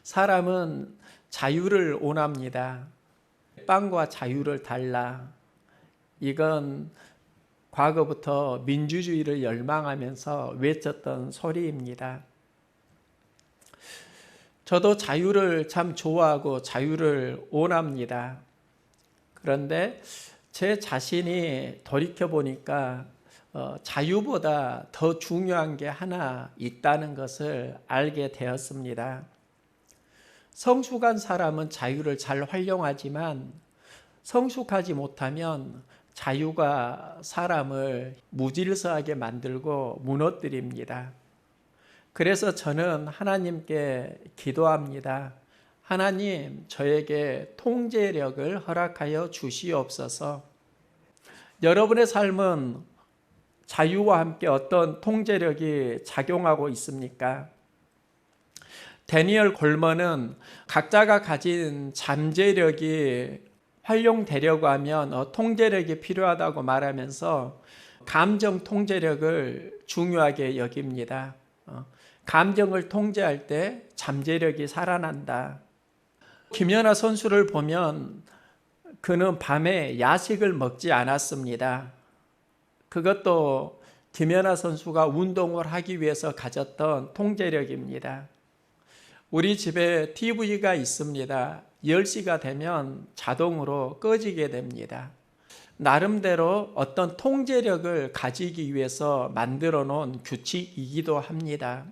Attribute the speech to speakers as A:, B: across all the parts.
A: 사람은 자유를 원합니다. 빵과 자유를 달라. 이건 과거부터 민주주의를 열망하면서 외쳤던 소리입니다. 저도 자유를 참 좋아하고 자유를 원합니다. 그런데 제 자신이 돌이켜보니까 자유보다 더 중요한 게 하나 있다는 것을 알게 되었습니다. 성숙한 사람은 자유를 잘 활용하지만 성숙하지 못하면 자유가 사람을 무질서하게 만들고 무너뜨립니다. 그래서 저는 하나님께 기도합니다. 하나님, 저에게 통제력을 허락하여 주시옵소서. 여러분의 삶은 자유와 함께 어떤 통제력이 작용하고 있습니까? 데니얼 골먼은 각자가 가진 잠재력이 활용되려고 하면 통제력이 필요하다고 말하면서 감정 통제력을 중요하게 여깁니다. 감정을 통제할 때 잠재력이 살아난다. 김연아 선수를 보면 그는 밤에 야식을 먹지 않았습니다. 그것도 김연아 선수가 운동을 하기 위해서 가졌던 통제력입니다. 우리 집에 TV가 있습니다. 10시가 되면 자동으로 꺼지게 됩니다. 나름대로 어떤 통제력을 가지기 위해서 만들어 놓은 규칙이기도 합니다.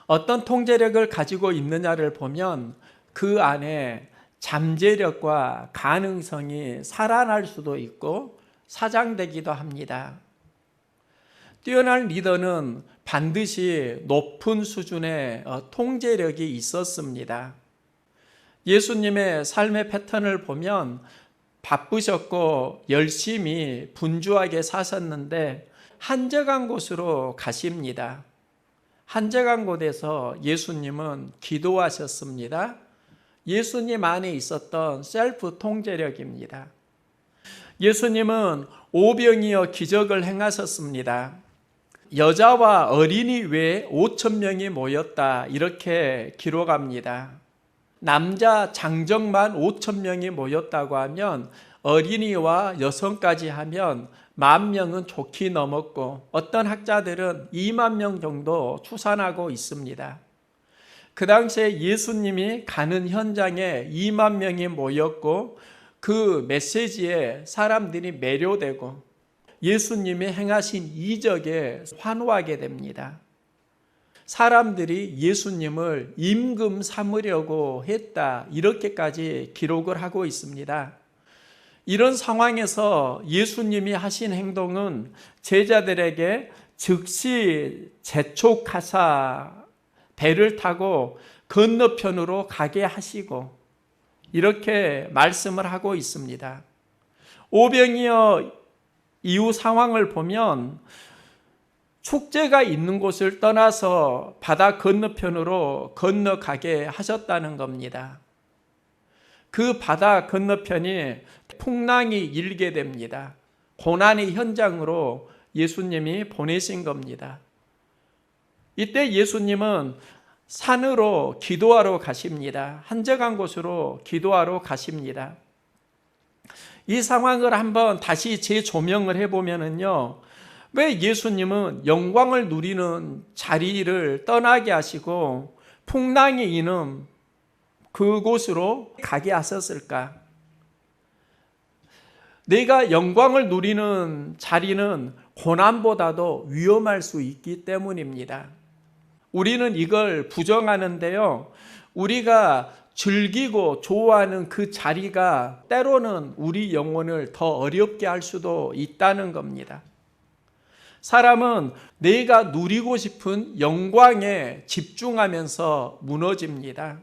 A: 어떤 통제력을 가지고 있느냐를 보면 그 안에 잠재력과 가능성이 살아날 수도 있고 사장되기도 합니다. 뛰어난 리더는 반드시 높은 수준의 통제력이 있었습니다. 예수님의 삶의 패턴을 보면 바쁘셨고 열심히 분주하게 사셨는데 한적한 곳으로 가십니다. 한적한 곳에서 예수님은 기도하셨습니다. 예수님 안에 있었던 셀프 통제력입니다. 예수님은 오병이어 기적을 행하셨습니다. 여자와 어린이 외에 5,000명이 모였다, 이렇게 기록합니다. 남자 장정만 5,000명이 모였다고 하면 어린이와 여성까지 하면 10,000명은 좋게 넘었고 어떤 학자들은 20,000명 정도 추산하고 있습니다. 그 당시에 예수님이 가는 현장에 20,000명이 모였고 그 메시지에 사람들이 매료되고 예수님이 행하신 이적에 환호하게 됩니다. 사람들이 예수님을 임금 삼으려고 했다, 이렇게까지 기록을 하고 있습니다. 이런 상황에서 예수님이 하신 행동은 제자들에게 즉시 재촉하사 배를 타고 건너편으로 가게 하시고 이렇게 말씀을 하고 있습니다. 오병이어 이후 상황을 보면 축제가 있는 곳을 떠나서 바다 건너편으로 건너가게 하셨다는 겁니다. 그 바다 건너편이 풍랑이 일게 됩니다. 고난의 현장으로 예수님이 보내신 겁니다. 이때 예수님은 산으로 기도하러 가십니다. 한적한 곳으로 기도하러 가십니다. 이 상황을 한번 다시 재조명을 해보면요, 왜 예수님은 영광을 누리는 자리를 떠나게 하시고 풍랑이 있는 그곳으로 가게 하셨을까? 내가 영광을 누리는 자리는 고난보다도 위험할 수 있기 때문입니다. 우리는 이걸 부정하는데요, 우리가 즐기고 좋아하는 그 자리가 때로는 우리 영혼을 더 어렵게 할 수도 있다는 겁니다. 사람은 내가 누리고 싶은 영광에 집중하면서 무너집니다.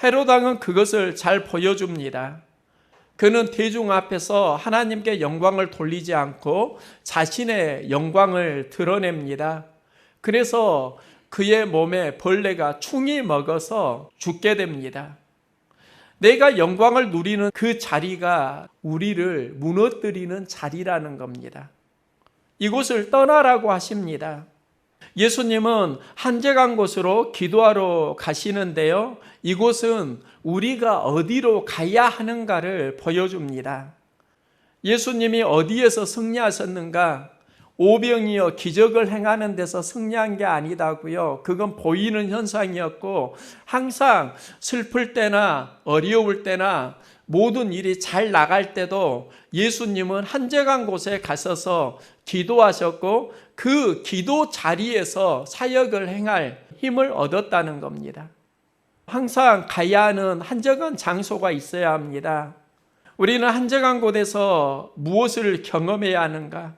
A: 헤롯 왕은 그것을 잘 보여줍니다. 그는 대중 앞에서 하나님께 영광을 돌리지 않고 자신의 영광을 드러냅니다. 그래서 그의 몸에 벌레가 충이 먹어서 죽게 됩니다. 내가 영광을 누리는 그 자리가 우리를 무너뜨리는 자리라는 겁니다. 이곳을 떠나라고 하십니다. 예수님은 한적한 곳으로 기도하러 가시는데요. 이곳은 우리가 어디로 가야 하는가를 보여줍니다. 예수님이 어디에서 승리하셨는가? 오병이어 기적을 행하는 데서 승리한 게 아니다고요. 그건 보이는 현상이었고, 항상 슬플 때나 어려울 때나 모든 일이 잘 나갈 때도 예수님은 한적한 곳에 가셔서 기도하셨고, 그 기도 자리에서 사역을 행할 힘을 얻었다는 겁니다. 항상 가야 하는 한적한 장소가 있어야 합니다. 우리는 한적한 곳에서 무엇을 경험해야 하는가?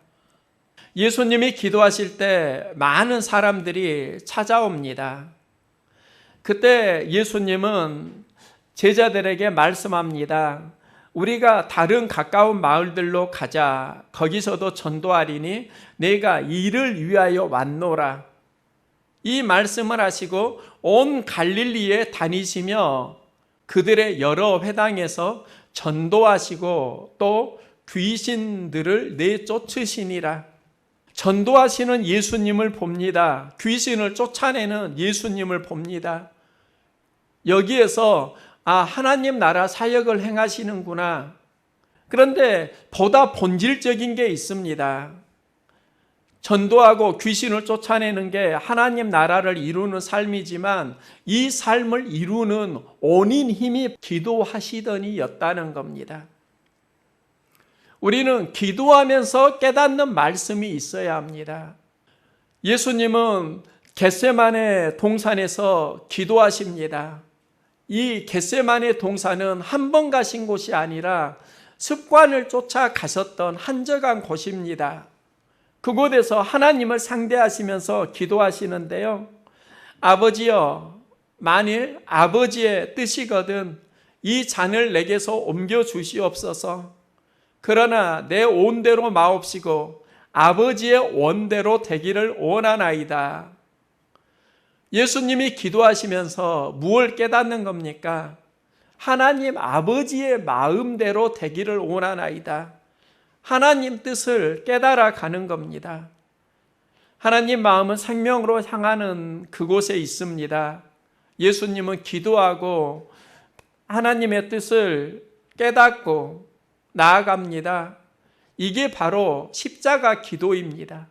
A: 예수님이 기도하실 때 많은 사람들이 찾아옵니다. 그때 예수님은 제자들에게 말씀합니다. 우리가 다른 가까운 마을들로 가자. 거기서도 전도하리니 내가 이를 위하여 왔노라. 이 말씀을 하시고 온 갈릴리에 다니시며 그들의 여러 회당에서 전도하시고 또 귀신들을 내쫓으시니라. 전도하시는 예수님을 봅니다. 귀신을 쫓아내는 예수님을 봅니다. 여기에서 하나님 나라 사역을 행하시는구나. 그런데 보다 본질적인 게 있습니다. 전도하고 귀신을 쫓아내는 게 하나님 나라를 이루는 삶이지만 이 삶을 이루는 온인 힘이 기도하시더니였다는 겁니다. 우리는 기도하면서 깨닫는 말씀이 있어야 합니다. 예수님은 겟세마네 동산에서 기도하십니다. 이 겟세마네 동산은 한 번 가신 곳이 아니라 습관을 쫓아 가셨던 한적한 곳입니다. 그곳에서 하나님을 상대하시면서 기도하시는데요. 아버지여, 만일 아버지의 뜻이거든 이 잔을 내게서 옮겨 주시옵소서. 그러나 내 온대로 마옵시고 아버지의 원대로 되기를 원하나이다. 예수님이 기도하시면서 무엇을 깨닫는 겁니까? 하나님 아버지의 마음대로 되기를 원하나이다. 하나님 뜻을 깨달아 가는 겁니다. 하나님 마음은 생명으로 향하는 그곳에 있습니다. 예수님은 기도하고 하나님의 뜻을 깨닫고 나아갑니다. 이게 바로 십자가 기도입니다.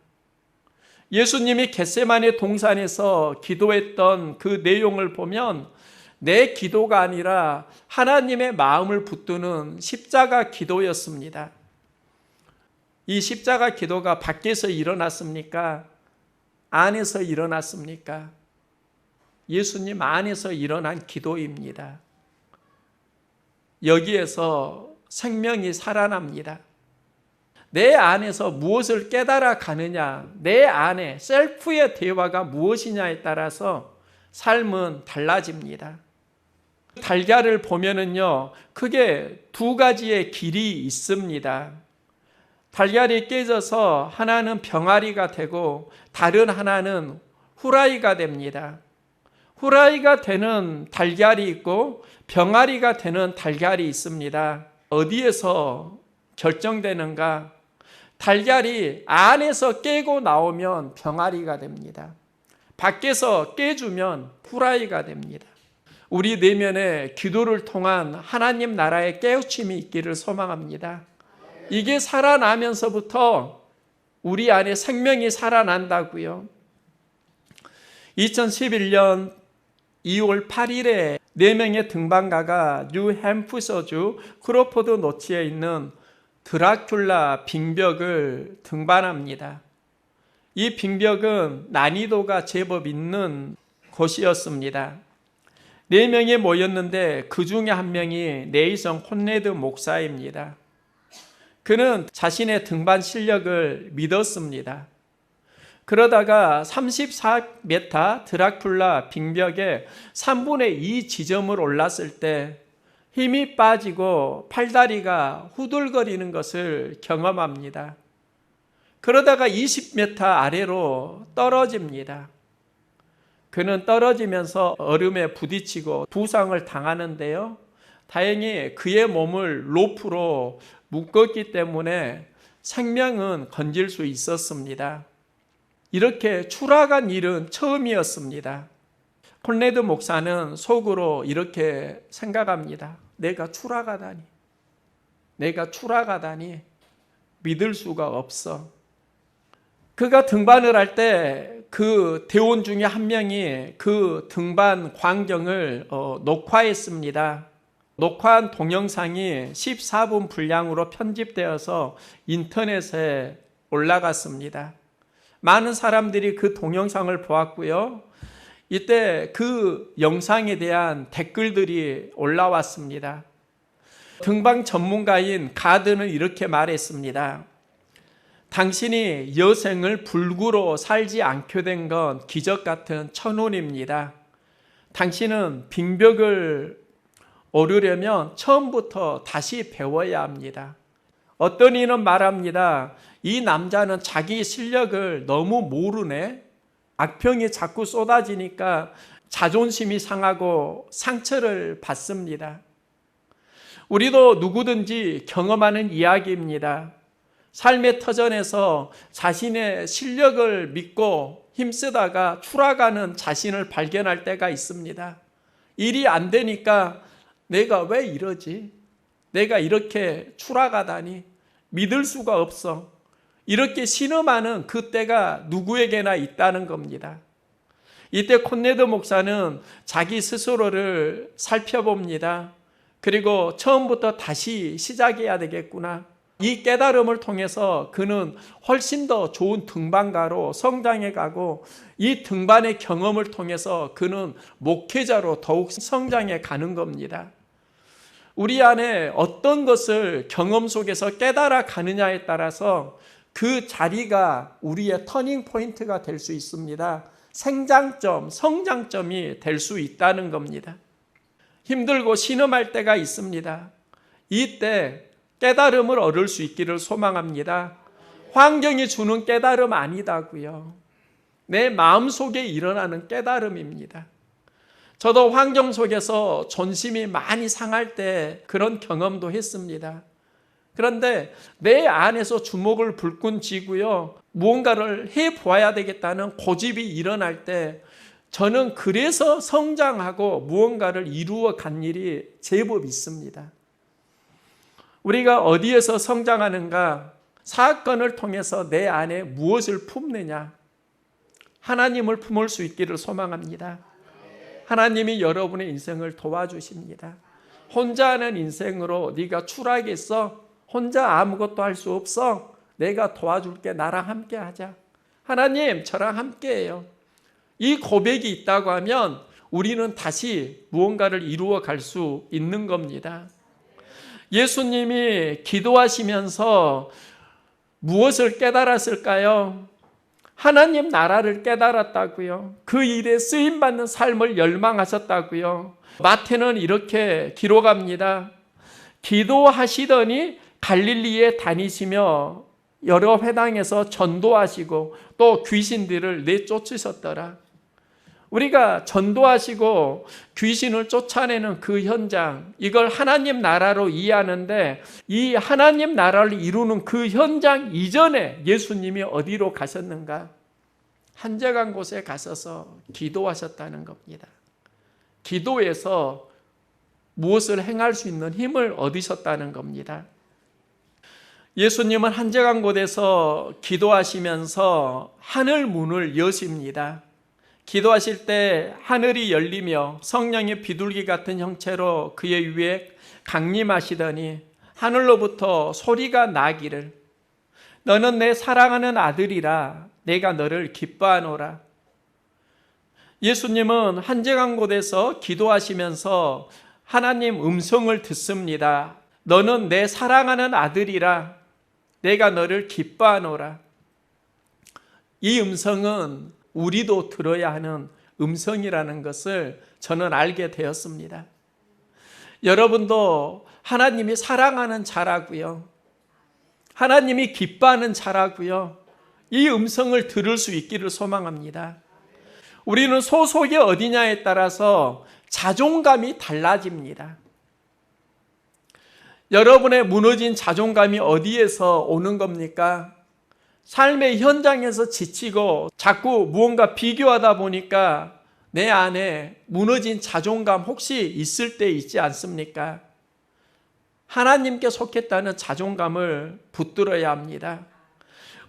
A: 예수님이 겟세마네 동산에서 기도했던 그 내용을 보면 내 기도가 아니라 하나님의 마음을 붙드는 십자가 기도였습니다. 이 십자가 기도가 밖에서 일어났습니까? 안에서 일어났습니까? 예수님 안에서 일어난 기도입니다. 여기에서 생명이 살아납니다. 내 안에서 무엇을 깨달아 가느냐, 내 안에 셀프의 대화가 무엇이냐에 따라서 삶은 달라집니다. 달걀을 보면은요, 크게 두 가지의 길이 있습니다. 달걀이 깨져서 하나는 병아리가 되고 다른 하나는 후라이가 됩니다. 후라이가 되는 달걀이 있고 병아리가 되는 달걀이 있습니다. 어디에서 결정되는가? 달걀이 안에서 깨고 나오면 병아리가 됩니다. 밖에서 깨주면 후라이가 됩니다. 우리 내면에 기도를 통한 하나님 나라의 깨우침이 있기를 소망합니다. 이게 살아나면서부터 우리 안에 생명이 살아난다고요. 2011년 2월 8일에 4명의 등반가가 뉴햄프셔주 크로포드 노치에 있는 드라큘라 빙벽을 등반합니다. 이 빙벽은 난이도가 제법 있는 곳이었습니다. 4명이 모였는데 그 중에 한 명이 네이선 콘레드 목사입니다. 그는 자신의 등반 실력을 믿었습니다. 그러다가 34m 드라큘라 빙벽의 3분의 2 지점을 올랐을 때 힘이 빠지고 팔다리가 후들거리는 것을 경험합니다. 그러다가 20m 아래로 떨어집니다. 그는 떨어지면서 얼음에 부딪히고 부상을 당하는데요. 다행히 그의 몸을 로프로 묶었기 때문에 생명은 건질 수 있었습니다. 이렇게 추락한 일은 처음이었습니다. 콘레드 목사는 속으로 이렇게 생각합니다. 내가 추락하다니 믿을 수가 없어. 그가 등반을 할 때 그 대원 중에 한 명이 그 등반 광경을 녹화했습니다. 녹화한 동영상이 14분 분량으로 편집되어서 인터넷에 올라갔습니다. 많은 사람들이 그 동영상을 보았고요. 이때 그 영상에 대한 댓글들이 올라왔습니다. 등반 전문가인 가드는 이렇게 말했습니다. 당신이 여생을 불구로 살지 않게 된 건 기적 같은 천운입니다. 당신은 빙벽을 오르려면 처음부터 다시 배워야 합니다. 어떤 이는 말합니다. 이 남자는 자기 실력을 너무 모르네. 악평이 자꾸 쏟아지니까 자존심이 상하고 상처를 받습니다. 우리도 누구든지 경험하는 이야기입니다. 삶의 터전에서 자신의 실력을 믿고 힘쓰다가 추락하는 자신을 발견할 때가 있습니다. 일이 안 되니까 내가 왜 이러지? 내가 이렇게 추락하다니 믿을 수가 없어. 이렇게 신음하는 그때가 누구에게나 있다는 겁니다. 이때 콘레드 목사는 자기 스스로를 살펴봅니다. 그리고 처음부터 다시 시작해야 되겠구나. 이 깨달음을 통해서 그는 훨씬 더 좋은 등반가로 성장해 가고 이 등반의 경험을 통해서 그는 목회자로 더욱 성장해 가는 겁니다. 우리 안에 어떤 것을 경험 속에서 깨달아 가느냐에 따라서 그 자리가 우리의 터닝 포인트가 될 수 있습니다. 생장점, 성장점이 될 수 있다는 겁니다. 힘들고 신음할 때가 있습니다. 이때 깨달음을 얻을 수 있기를 소망합니다. 환경이 주는 깨달음 아니다고요. 내 마음속에 일어나는 깨달음입니다. 저도 환경 속에서 존심이 많이 상할 때 그런 경험도 했습니다. 그런데 내 안에서 주먹을 불끈 쥐고요. 무언가를 해보아야 되겠다는 고집이 일어날 때 저는 그래서 성장하고 무언가를 이루어 간 일이 제법 있습니다. 우리가 어디에서 성장하는가? 사건을 통해서 내 안에 무엇을 품느냐? 하나님을 품을 수 있기를 소망합니다. 하나님이 여러분의 인생을 도와주십니다. 혼자 하는 인생으로 네가 추락했어? 혼자 아무것도 할 수 없어? 내가 도와줄게. 나랑 함께 하자. 하나님 저랑 함께해요. 이 고백이 있다고 하면 우리는 다시 무언가를 이루어 갈 수 있는 겁니다. 예수님이 기도하시면서 무엇을 깨달았을까요? 하나님 나라를 깨달았다고요. 그 일에 쓰임받는 삶을 열망하셨다고요. 마태는 이렇게 기록합니다. 기도하시더니 갈릴리에 다니시며 여러 회당에서 전도하시고 또 귀신들을 내쫓으셨더라. 우리가 전도하시고 귀신을 쫓아내는 그 현장, 이걸 하나님 나라로 이해하는데 이 하나님 나라를 이루는 그 현장 이전에 예수님이 어디로 가셨는가? 한적한 곳에 가셔서 기도하셨다는 겁니다. 기도에서 무엇을 행할 수 있는 힘을 얻으셨다는 겁니다. 예수님은 한적한 곳에서 기도하시면서 하늘 문을 여십니다. 기도하실 때 하늘이 열리며 성령의 비둘기 같은 형체로 그의 위에 강림하시더니 하늘로부터 소리가 나기를 너는 내 사랑하는 아들이라 내가 너를 기뻐하노라. 예수님은 한적한 곳에서 기도하시면서 하나님 음성을 듣습니다. 너는 내 사랑하는 아들이라 내가 너를 기뻐하노라. 이 음성은 우리도 들어야 하는 음성이라는 것을 저는 알게 되었습니다. 여러분도 하나님이 사랑하는 자라고요. 하나님이 기뻐하는 자라고요. 이 음성을 들을 수 있기를 소망합니다. 우리는 소속이 어디냐에 따라서 자존감이 달라집니다. 여러분의 무너진 자존감이 어디에서 오는 겁니까? 삶의 현장에서 지치고 자꾸 무언가 비교하다 보니까 내 안에 무너진 자존감 혹시 있을 때 있지 않습니까? 하나님께 속했다는 자존감을 붙들어야 합니다.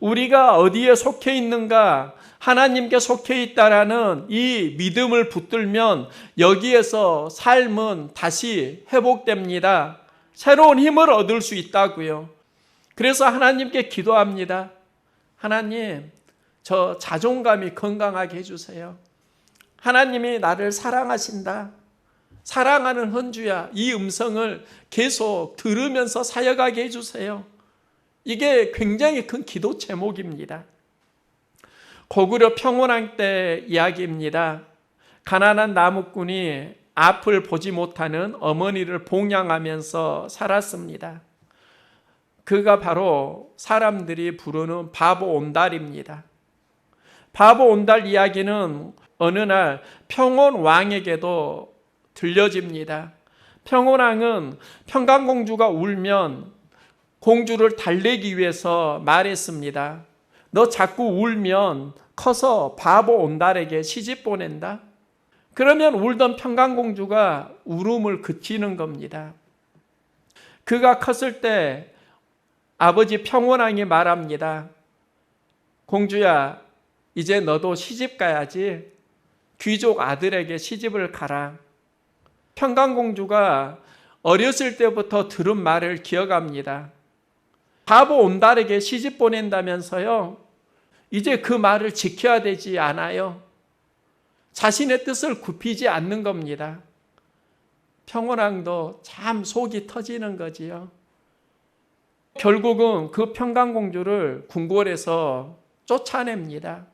A: 우리가 어디에 속해 있는가, 하나님께 속해 있다라는 이 믿음을 붙들면 여기에서 삶은 다시 회복됩니다. 새로운 힘을 얻을 수 있다고요. 그래서 하나님께 기도합니다. 하나님, 저 자존감이 건강하게 해주세요. 하나님이 나를 사랑하신다. 사랑하는 헌주야, 이 음성을 계속 들으면서 사역하게 해주세요. 이게 굉장히 큰 기도 제목입니다. 고구려 평원왕 때 이야기입니다. 가난한 나무꾼이 앞을 보지 못하는 어머니를 봉양하면서 살았습니다. 그가 바로 사람들이 부르는 바보 온달입니다. 바보 온달 이야기는 어느 날 평원왕에게도 들려집니다. 평원왕은 평강공주가 울면 공주를 달래기 위해서 말했습니다. 너 자꾸 울면 커서 바보 온달에게 시집 보낸다. 그러면 울던 평강공주가 울음을 그치는 겁니다. 그가 컸을 때 아버지 평원왕이 말합니다. 공주야, 이제 너도 시집 가야지. 귀족 아들에게 시집을 가라. 평강공주가 어렸을 때부터 들은 말을 기억합니다. 바보 온달에게 시집 보낸다면서요. 이제 그 말을 지켜야 되지 않아요. 자신의 뜻을 굽히지 않는 겁니다. 평원왕도 참 속이 터지는 거지요. 결국은 그 평강공주를 궁궐에서 쫓아냅니다.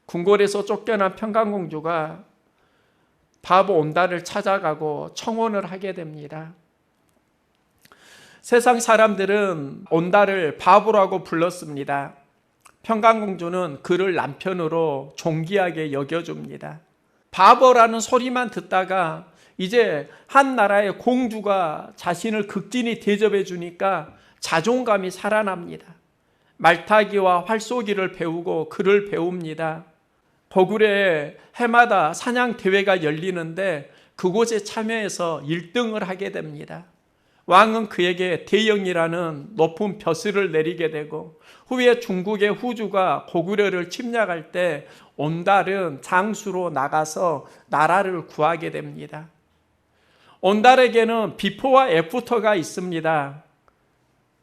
A: 궁궐에서 쫓겨난 평강공주가 바보 온달을 찾아가고 청혼을 하게 됩니다. 세상 사람들은 온달을 바보라고 불렀습니다. 평강공주는 그를 남편으로 존귀하게 여겨줍니다. 바보라는 소리만 듣다가 이제 한 나라의 공주가 자신을 극진히 대접해 주니까 자존감이 살아납니다. 말타기와 활쏘기를 배우고 글을 배웁니다. 고구려에 해마다 사냥 대회가 열리는데 그곳에 참여해서 1등을 하게 됩니다. 왕은 그에게 대영이라는 높은 벼슬을 내리게 되고 후에 중국의 후주가 고구려를 침략할 때 온달은 장수로 나가서 나라를 구하게 됩니다. 온달에게는 비포와 애프터가 있습니다.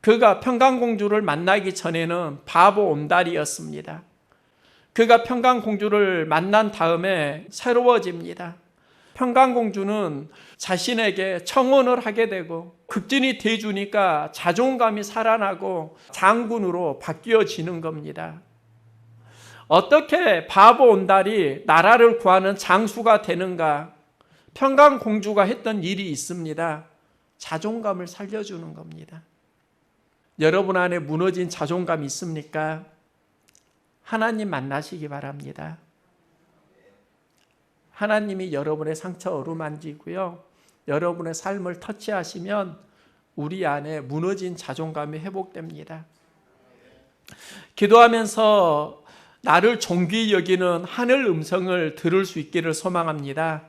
A: 그가 평강공주를 만나기 전에는 바보 온달이었습니다. 그가 평강공주를 만난 다음에 새로워집니다. 평강공주는 자신에게 청혼을 하게 되고 극진히 대주니까 자존감이 살아나고 장군으로 바뀌어지는 겁니다. 어떻게 바보 온달이 나라를 구하는 장수가 되는가? 평강공주가 했던 일이 있습니다. 자존감을 살려주는 겁니다. 여러분 안에 무너진 자존감 있습니까? 하나님 만나시기 바랍니다. 하나님이 여러분의 상처 어루만지고요. 여러분의 삶을 터치하시면 우리 안에 무너진 자존감이 회복됩니다. 기도하면서 나를 존귀히 여기는 하늘 음성을 들을 수 있기를 소망합니다.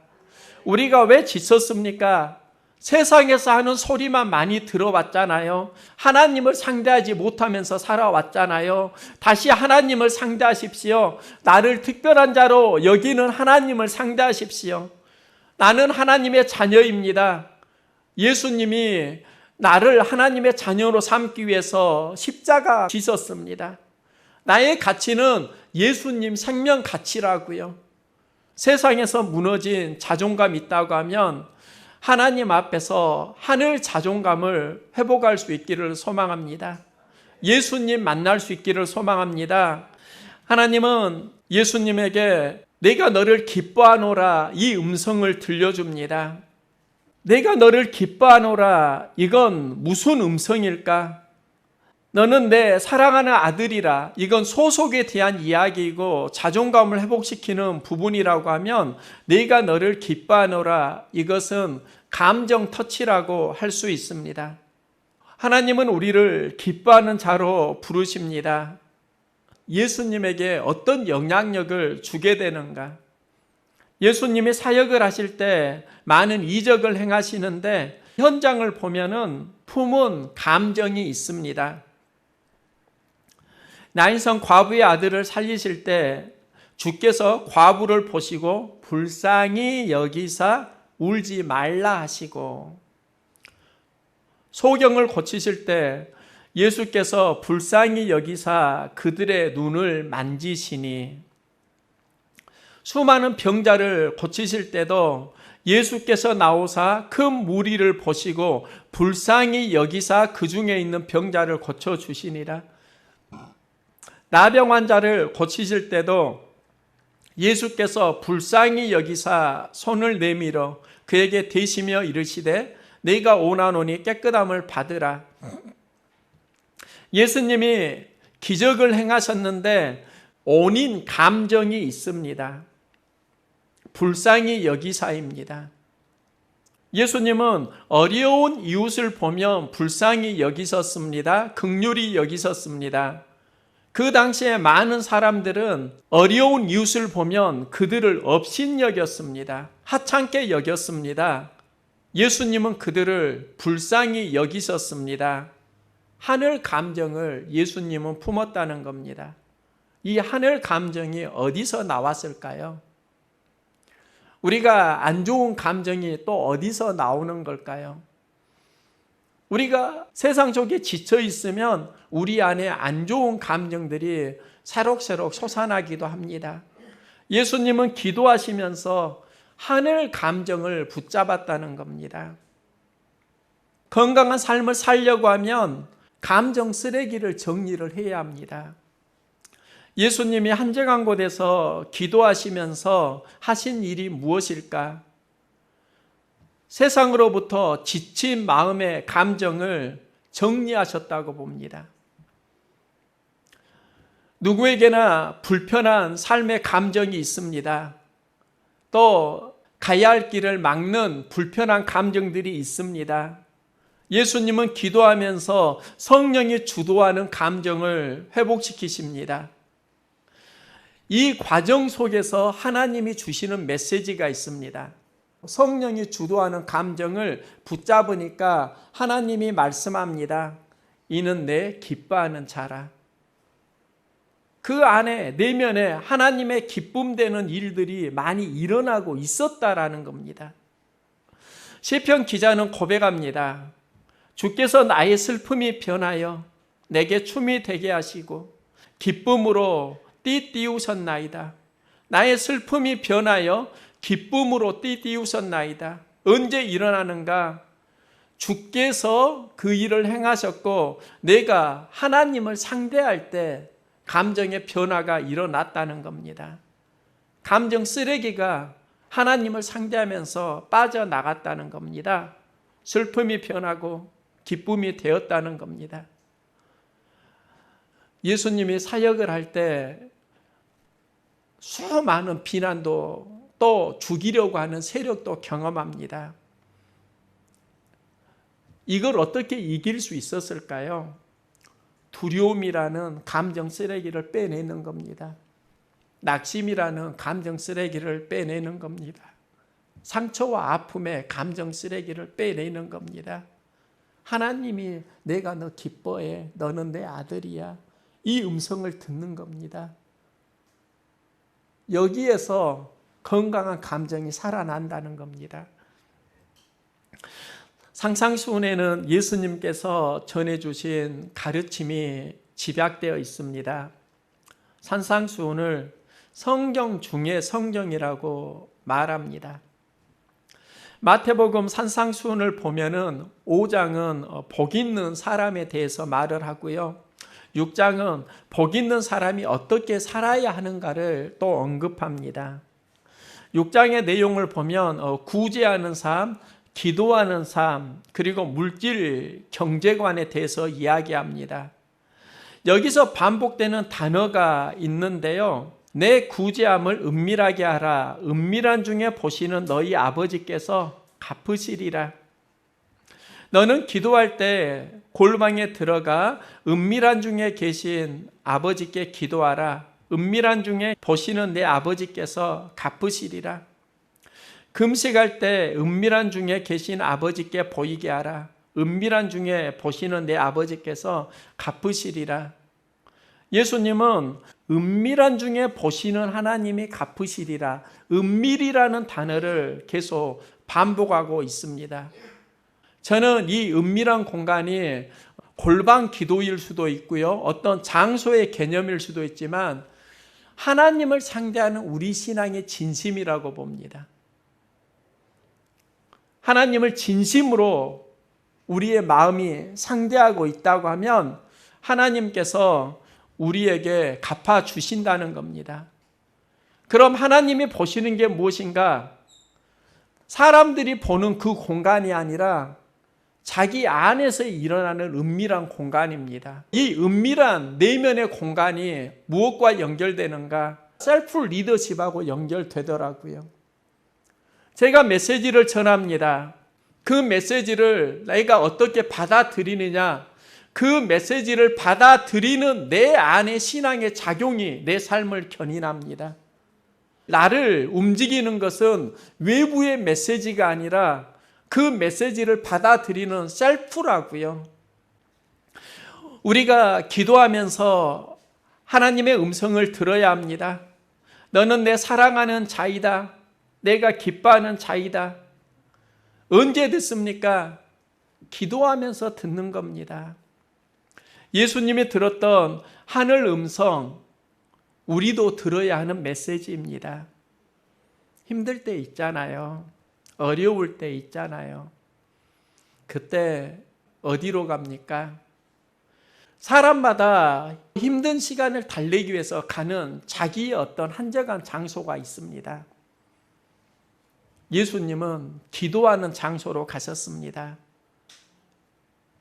A: 우리가 왜 지쳤습니까? 세상에서 하는 소리만 많이 들어왔잖아요. 하나님을 상대하지 못하면서 살아왔잖아요. 다시 하나님을 상대하십시오. 나를 특별한 자로 여기는 하나님을 상대하십시오. 나는 하나님의 자녀입니다. 예수님이 나를 하나님의 자녀로 삼기 위해서 십자가 지셨습니다. 나의 가치는 예수님 생명 가치라고요. 세상에서 무너진 자존감이 있다고 하면 하나님 앞에서 하늘 자존감을 회복할 수 있기를 소망합니다. 예수님 만날 수 있기를 소망합니다. 하나님은 예수님에게 내가 너를 기뻐하노라 이 음성을 들려줍니다. 내가 너를 기뻐하노라 이건 무슨 음성일까? 너는 내 사랑하는 아들이라 이건 소속에 대한 이야기이고 자존감을 회복시키는 부분이라고 하면 내가 너를 기뻐하노라 이것은 감정 터치라고 할 수 있습니다. 하나님은 우리를 기뻐하는 자로 부르십니다. 예수님에게 어떤 영향력을 주게 되는가? 예수님이 사역을 하실 때 많은 이적을 행하시는데 현장을 보면은 품은 감정이 있습니다. 나인성 과부의 아들을 살리실 때 주께서 과부를 보시고 불쌍히 여기사 울지 말라 하시고, 소경을 고치실 때 예수께서 불쌍히 여기사 그들의 눈을 만지시니, 수많은 병자를 고치실 때도 예수께서 나오사 큰 무리를 보시고 불쌍히 여기사 그 중에 있는 병자를 고쳐주시니라. 나병 환자를 고치실 때도 예수께서 불쌍히 여기사 손을 내밀어 그에게 대시며 이르시되 네가 원하노니 깨끗함을 받으라. 예수님이 기적을 행하셨는데 온인 감정이 있습니다. 불쌍히 여기사입니다. 예수님은 어려운 이웃을 보면 불쌍히 여기셨습니다. 긍휼히 여기셨습니다. 그 당시에 많은 사람들은 어려운 이웃을 보면 그들을 업신여겼습니다. 하찮게 여겼습니다. 예수님은 그들을 불쌍히 여기셨습니다. 하늘 감정을 예수님은 품었다는 겁니다. 이 하늘 감정이 어디서 나왔을까요? 우리가 안 좋은 감정이 또 어디서 나오는 걸까요? 우리가 세상 속에 지쳐 있으면 우리 안에 안 좋은 감정들이 새록새록 솟아나기도 합니다. 예수님은 기도하시면서 하늘 감정을 붙잡았다는 겁니다. 건강한 삶을 살려고 하면 감정 쓰레기를 정리를 해야 합니다. 예수님이 한적한 곳에서 기도하시면서 하신 일이 무엇일까? 세상으로부터 지친 마음의 감정을 정리하셨다고 봅니다. 누구에게나 불편한 삶의 감정이 있습니다. 또 가야 할 길을 막는 불편한 감정들이 있습니다. 예수님은 기도하면서 성령이 주도하는 감정을 회복시키십니다. 이 과정 속에서 하나님이 주시는 메시지가 있습니다. 성령이 주도하는 감정을 붙잡으니까 하나님이 말씀합니다. 이는 내 기뻐하는 자라. 그 안에 내면에 하나님의 기쁨되는 일들이 많이 일어나고 있었다라는 겁니다. 시편 기자는 고백합니다. 주께서 나의 슬픔이 변하여 내게 춤이 되게 하시고 기쁨으로 띠띠우셨나이다. 나의 슬픔이 변하여 기쁨으로 띠띠우셨나이다. 언제 일어나는가? 주께서 그 일을 행하셨고 내가 하나님을 상대할 때 감정의 변화가 일어났다는 겁니다. 감정 쓰레기가 하나님을 상대하면서 빠져나갔다는 겁니다. 슬픔이 변하고 기쁨이 되었다는 겁니다. 예수님이 사역을 할 때 수많은 비난도 또 죽이려고 하는 세력도 경험합니다. 이걸 어떻게 이길 수 있었을까요? 두려움이라는 감정 쓰레기를 빼내는 겁니다. 낙심이라는 감정 쓰레기를 빼내는 겁니다. 상처와 아픔의 감정 쓰레기를 빼내는 겁니다. 하나님이 내가 너 기뻐해. 너는 내 아들이야. 이 음성을 듣는 겁니다. 여기에서 건강한 감정이 살아난다는 겁니다. 상상수훈에는 예수님께서 전해주신 가르침이 집약되어 있습니다. 상상수훈을 성경 중의 성경이라고 말합니다. 마태복음 산상수훈을 보면은 5장은 복 있는 사람에 대해서 말을 하고요. 6장은 복 있는 사람이 어떻게 살아야 하는가를 또 언급합니다. 6장의 내용을 보면 구제하는 삶, 기도하는 삶, 그리고 물질 경제관에 대해서 이야기합니다. 여기서 반복되는 단어가 있는데요. 내 구제함을 은밀하게 하라. 은밀한 중에 보시는 너희 아버지께서 갚으시리라. 너는 기도할 때 골방에 들어가 은밀한 중에 계신 아버지께 기도하라. 은밀한 중에 보시는 내 아버지께서 갚으시리라. 금식할 때 은밀한 중에 계신 아버지께 보이게 하라. 은밀한 중에 보시는 내 아버지께서 갚으시리라. 예수님은 은밀한 중에 보시는 하나님이 갚으시리라. 은밀이라는 단어를 계속 반복하고 있습니다. 저는 이 은밀한 공간이 골방 기도일 수도 있고요. 어떤 장소의 개념일 수도 있지만 하나님을 상대하는 우리 신앙의 진심이라고 봅니다. 하나님을 진심으로 우리의 마음이 상대하고 있다고 하면 하나님께서 우리에게 갚아주신다는 겁니다. 그럼 하나님이 보시는 게 무엇인가? 사람들이 보는 그 공간이 아니라 자기 안에서 일어나는 은밀한 공간입니다. 이 은밀한 내면의 공간이 무엇과 연결되는가? 셀프 리더십하고 연결되더라고요. 제가 메시지를 전합니다. 그 메시지를 내가 어떻게 받아들이느냐, 그 메시지를 받아들이는 내 안의 신앙의 작용이 내 삶을 견인합니다. 나를 움직이는 것은 외부의 메시지가 아니라 그 메시지를 받아들이는 셀프라고요. 우리가 기도하면서 하나님의 음성을 들어야 합니다. 너는 내 사랑하는 자이다. 내가 기뻐하는 자이다. 언제 듣습니까? 기도하면서 듣는 겁니다. 예수님이 들었던 하늘 음성, 우리도 들어야 하는 메시지입니다. 힘들 때 있잖아요. 어려울 때 있잖아요. 그때 어디로 갑니까? 사람마다 힘든 시간을 달래기 위해서 가는 자기의 어떤 한적한 장소가 있습니다. 예수님은 기도하는 장소로 가셨습니다.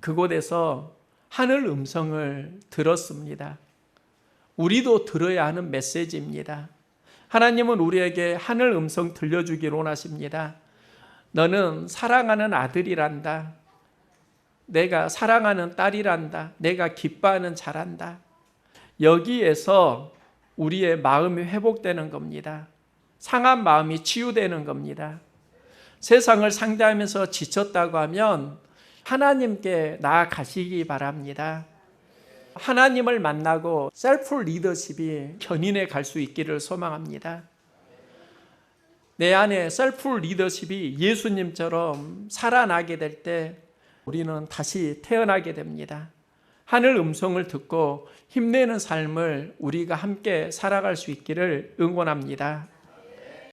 A: 그곳에서 하늘 음성을 들었습니다. 우리도 들어야 하는 메시지입니다. 하나님은 우리에게 하늘 음성 들려주기를 원하십니다. 너는 사랑하는 아들이란다. 내가 사랑하는 딸이란다. 내가 기뻐하는 자란다. 여기에서 우리의 마음이 회복되는 겁니다. 상한 마음이 치유되는 겁니다. 세상을 상대하면서 지쳤다고 하면 하나님께 나아가시기 바랍니다. 하나님을 만나고 셀프 리더십이 견인해 갈 수 있기를 소망합니다. 내 안에 셀프 리더십이 예수님처럼 살아나게 될 때 우리는 다시 태어나게 됩니다. 하늘 음성을 듣고 힘내는 삶을 우리가 함께 살아갈 수 있기를 응원합니다.